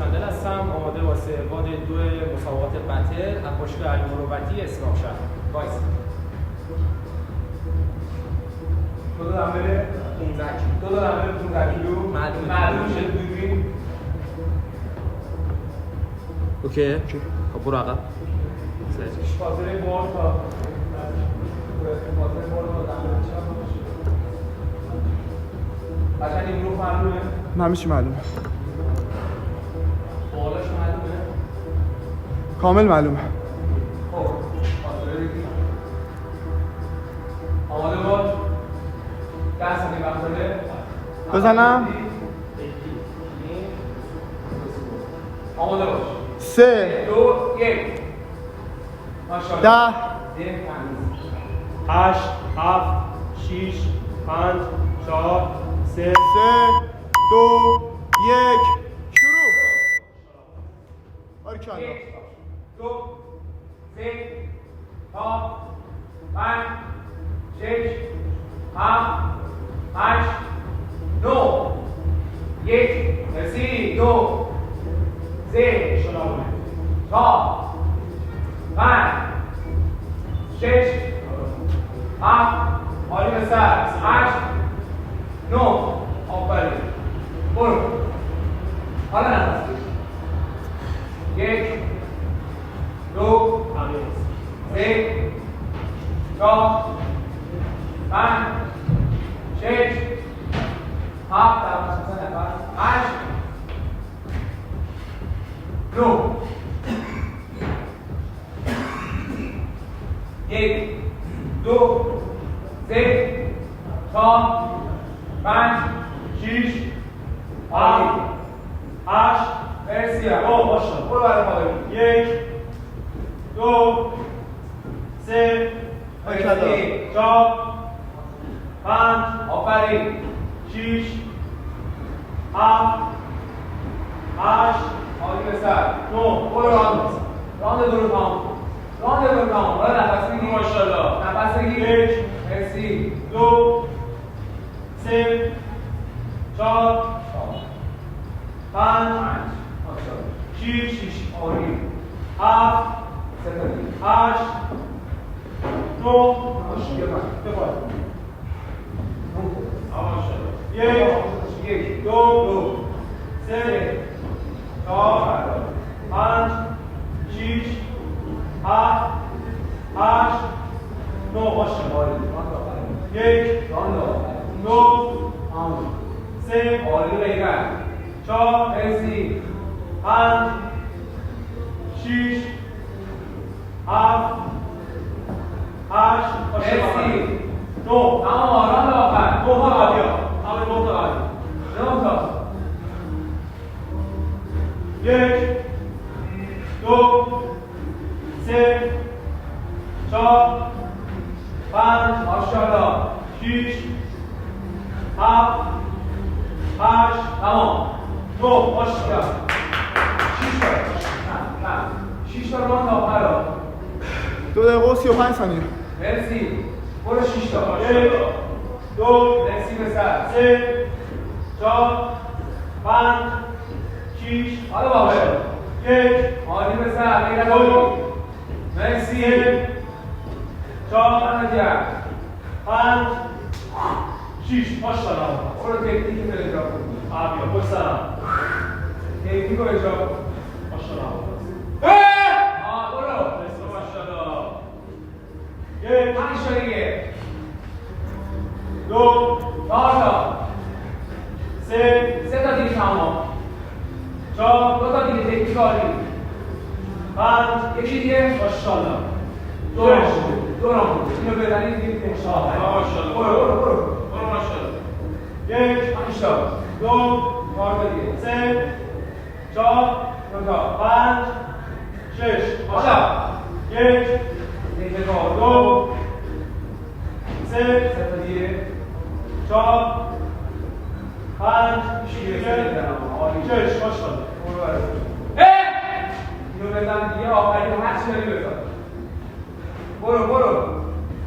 روشندل هستم، آماده واسه واد 2 مسابقات بتل از باشگاه علی مروتی اسلام شهر. وایس دو دادم بره 15 کیلو معلوم میشه ببین. اوکی خب برو عقب. فاصله بار تا فاصله بار تا دم چقدر باشه. این رو معلومه؟ نه میشه معلومه. بالاش معلومه؟ کامل معلومه. خب فاصله بگیر. آماده باش. 10 ثانیه وقت داره. بزنم. آماده باش. 3 2 1 ماشاءالله. 8 7 6 5 4 3 2 1 شروع. باریکلا. 1 2 3 4 5 6 7 8 9 1 مرسی 2 3 4 5 6 7 عالی به سر 8 9 آفرین برو حالا نفس کش 1 2 3 4 5 6 7 8 9 1 2 3 4 5 6 7 8 مرسی او ماشاءالله برو برای پاوری 1 2 3 4 5 آفرین 6 7 8 عالی به سر 9 برو راند برو تمام حالا نفس بگیر ماشاءالله نفس بگیر 1 مرسی 2 3 4 5 6 عالی 7 سه تا دیگه 8 9 بپای یک 2 3 4 5 6 7 8 9 ماشاءالله 1 2 3 عالی بگیر 4 مرسی 5 6 7 8 مرسی 9 تمام آرام به آخر 9 تا بعدی ها همه 9 تا بعدی 9 تا 1 2 3 4 5 ماشاءالله 6 7 8 تمام 9 ماشاءالله 6 تا راند آخر ها 2 دقیقه و 35 ثانیه. مرسی برو 6 تا 1 2 مرسی به سر 3 4 5 6 حالا باشه 1 عالی به سر غیر دو. مرسی 4 دمت 5 6 ماشاءالله برو تکنیک رو اجرا کن آبیا بسرم تکنیک رو اجرا کن ماشاءالله برو ماشاءالله 1 5 تا دیگه 2 4 تا 3 3 تا دیگه تمام 4 2 تا دیگه تکنیک عالی 5 یکی دیگه ماشاءالله دو رام اینو بزنید دیگه ماشاءالله برو ماشاءالله 1 5 تا 2 4 تا دیگه 3 4 2 تا 5 6 حالا 1 دیگه 2 3 3 تا دیگه 4 5 6 ماشاءالله برو برو اینو بزن دیگه آخری هر چی داری بزن برو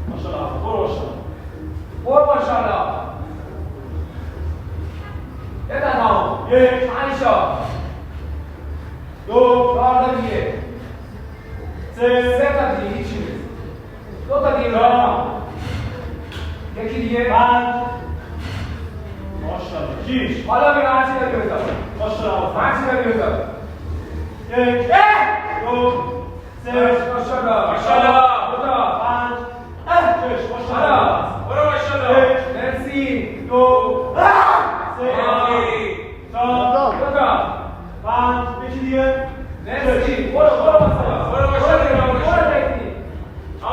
ماشاءالله ماشاءالله برو ماشاءالله بزن تمام 1 5 تا 2 4 تا دیگه 3 3 تا دیگه هیچی نیست 2 تا دیگه 4 یکی دیگه 5 ماشاءالله 6 حالا بیا هرچی داری بزن ماشاءالله هرچی داری بزن 1 2 3 ماشاءالله ماشاءالله 2 تا 5 6 ماشاءالله حالا برو ماشاءالله 1 مرسی 2 3 مرسی 4 2 تا 5 یکی دیگه مرسی برو ماشاءالله برو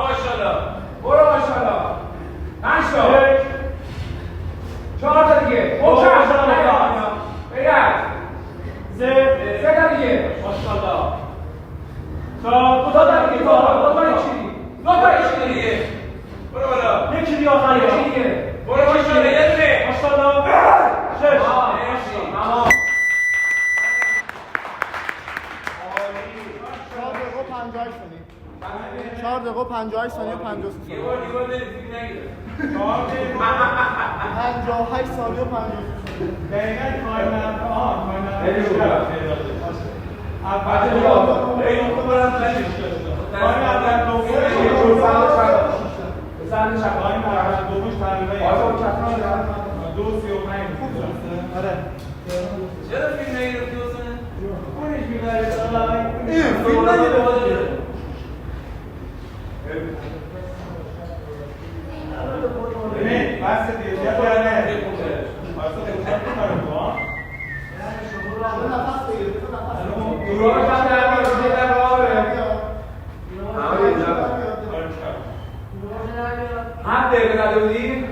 ماشاءالله برو ماشاءالله 5 تا 1 4 تا دیگه برو محکم ماشاءالله. بگرد 3 3 تا دیگه ماشاءالله 4 2 تا دیگه 2 تا یکی 2 تا یکی دیگه برو بالا یکی دیگه آخری یکی دیگه برو ماشاءالله یه دونه ماشاءالله 6 مرسی تمام 4 دقیقه و 58 ثانیه 4 دقیقه و 58 ثانیه و 53 ثانیه 58 ثانیه و 53 ثانیه دقیقاً تایمر خیلی خوبه. اول بزن چپ تایم اول دومش تقریبا آره چپ دو 35 آره چرا فیلم نگرفتی حسین؟ اونش میبره سالای این فیلم نگرفتی ببین بس دیگه یا برنه واسه خودت کارو کن نفس بگیر نفس گروه رو کم در میاد دیگه در راه بره همه اینجا هم دقیقه زده بودی؟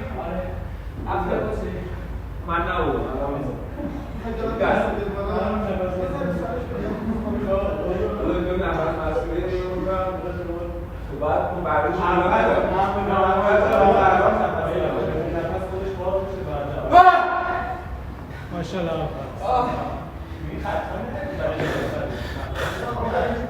من نبودم دو نفر مسئولیت رو بعد اون بعدش ماشاءالله